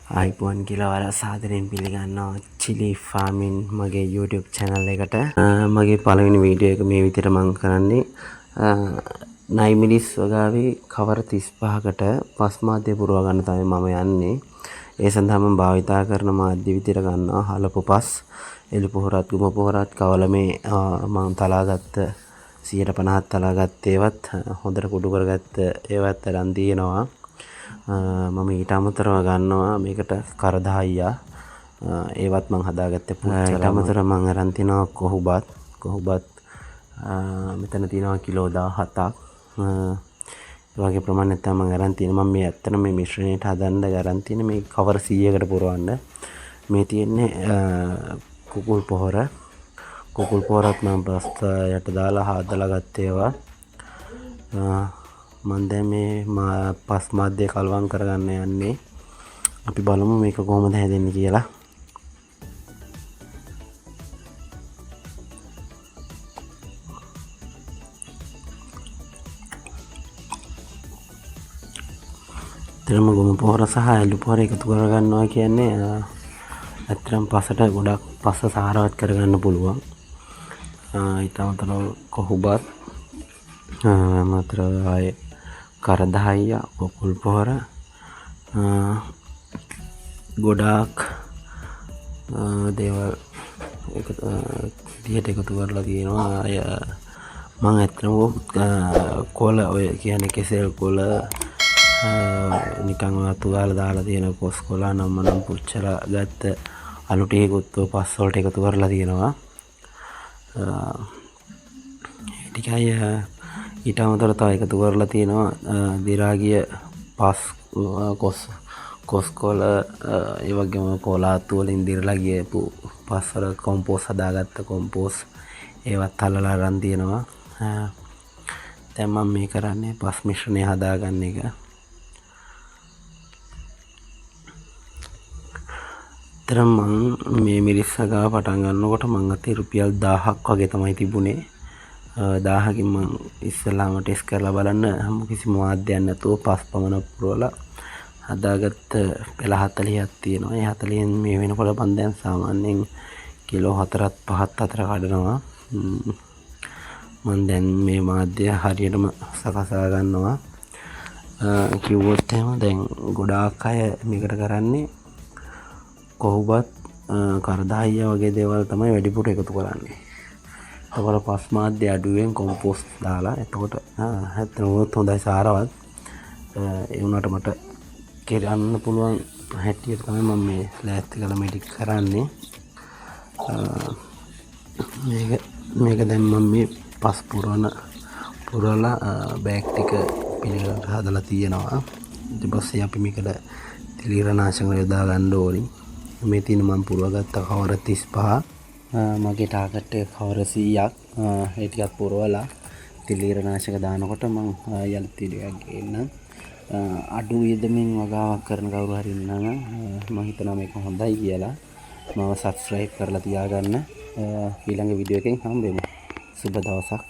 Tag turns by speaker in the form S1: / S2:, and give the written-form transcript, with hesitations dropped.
S1: iPhone කියලා වල සාදරයෙන් පිළිගන්නවා chili farming මගේ YouTube channel එකට. මගේ පළවෙනි වීඩියෝ එක මේ විදිහට මම කරන්නේ. නයිමිලිස් වගාවේ කවර 35කට පස් මාධ්‍ය පුරව ගන්න තමයි මම යන්නේ. ඒ සඳහා මම භාවිතා කරන මාධ්‍ය විදිහට ගන්නවා හලපු පස්, එළි පොහොරත්, ගුම පොහොරත්, කවලමේ මම තලාගත්ත 150ක් තලාගත්ත ඒවත් හොඳට කුඩු කරගත්ත ඒවත් අරන් තියෙනවා. මම ඊට අමතරව ගන්නවා මේකට කරදහයියා ඒවත් මම හදාගත්තේ පුච්චලා. ඊට අමතරව මම අරන් තිනවා කොහුබත් මෙතන තියෙනවා කිලෝ 17ක්. ඒ වගේ ප්‍රමාණයක් තමයි මම අරන් තියෙන්නේ. මම මේ ඇත්තටම මේ මිශ්‍රණයට හදන්න අරන් තියෙන්නේ මේ කවර 100කට පුරවන්න. මේ තියෙන්නේ කුකුල් පොහොරත් මම බස්ත යට දාලා හදලා ගත්ත ඒවා. මම දැන් මේ පස් මාධ්‍ය කලවම් කරගන්න යන්නේ. අපි බලමු මේක කොහොමද හැදෙන්නේ කියලා. තරම ගොම පොහොර සහ එළු පොහොර එකතු කරගන්නවා කියන්නේ ඇත්තටම පසට ගොඩක් පස සාරවත් කරගන්න පුළුවන්. ඊට අමතරව කොහුබත් මාත්‍ර ආයේ කරදහයියා, කොකුල් පොහොර ගොඩාක් දේවල් දිහට එකතු කරලා තියෙනවා. මම ඇත්තටම කොළ ඔය කියන්නේ කෙසෙල් කොළ නිකන් වතු ගාලා දාලා තියෙන කොස් කොළ නම් පුච්චලා ගත්ත අලු ටිකකුත් පස් වලට එකතු කරලා තියෙනවා. ටිකයි ඊට අමතරව තව එකතු කරලා තියෙනවා දිරාගිය පස් කොස් කොළ ඒ වගේම පොලාතු වලින් දිරලා ගියපු පස් වල කොම්පෝස් හදාගත්ත කොම්පෝස් ඒවත් අල්ලලා අරන් තියෙනවා. දැන් මම මේ කරන්නේ පස් මිශ්‍රණය හදාගන්න එක. තරම් මම මේ මිරිස් ගාව පටන් ගන්නකොට මං අතේ රුපියල් 1000ක් වගේ තමයි තිබුණේ. 1000කින් මම ඉස්සෙල්ලාම ටෙස්ට් කරලා බලන්න හැම කිසිම වාද්‍යයක් නැතුව පස් පමණ පුරවලා හදාගත්ත පෙළ 40ක් තියෙනවා. ඒ 40න් මේ වෙනකොට මම දැන් සාමාන්‍යයෙන් කිලෝ 4ක් 5ක් අතර කඩනවා. මම දැන් මේ මාධ්‍ය හරියටම සකසා ගන්නවා. කිව්වොත් එහෙම දැන් ගොඩාක් අය මේකට කරන්නේ කොහුබත් කරදහයියා වගේ දේවල් තමයි වැඩිපුර එකතු කරන්නේ. එතකොට පස් මාධ්‍ය අඩුවෙන් කොම්පෝස්ට් දාලා එතකොට හැත්තෙම හොඳයි සාරවත්. ඒ වුණාට මට කරන්න පුළුවන් හැටියට තමයි මම මේ ලෑස්ති කරලා මේ ටික කරන්නේ. මේක දැන් මම මේ පස් පුරවලා බෑග් ටික පිළිවෙලට හදලා තියෙනවා. ඊට පස්සේ අපි මේකට තිලීරනාශක යොදා ගන්න ඕනි. මේ තියෙන මම පුරවගත්ත කවර 35 මගේ ටාගට් එක කවර 100ක්. ඒ ටිකත් පුරවලා තිලීරනාශක දානකොට මම යලිත් වීඩියෝ එකක් ගේන්නම්. අඩු වියදමින් වගාවක් කරන කවුරු හරි ඉන්නවා නම් මම හිතනවා මේක හොඳයි කියලා. මම subscribe කරලා තියාගන්න. ඊළඟ වීඩියෝ එකෙන් හම්බෙමු. සුබ දවසක්.